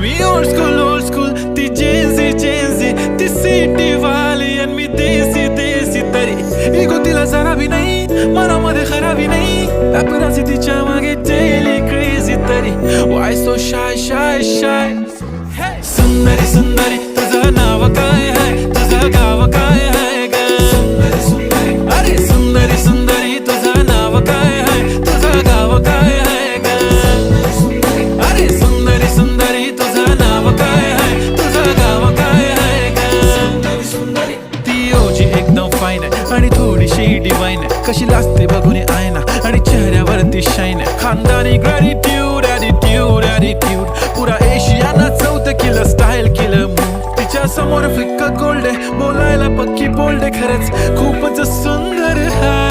मी old school ती Gen Z ती city वाली आणि मी देसी तरी इगो तिला जरा भी नाही मनामध्ये खराबी नाही पॅपराझी तिच्या मागे डेली क्रेझी तरी वाय सो शाय सुंदरी तुझं नाव काय आहे तुझं गाव काय आहे ग अरे सुंदरी तुझं नाव काय आहे तुझं गाव काय आहे ग अरे सुंदरी तुझं नाव काय आहे तुझं गाव काय आहे ग ती ओजी एकदम फाईन आहे आणि थोडीशी डिवाइन आहे कशी लाजते बघून आयना आणि चेहऱ्यावरती शाईन आहे खानदानी ग्रॅटिट्यूड ॲटिट्यूड पुरा एशियाना चौथं किलं स्टाईल केलं मूव तिच्या समोर फिक्क गोल्ड आहे बोलायला पक्की बोल्ड आहे खरंच खूपच सुंदर आहे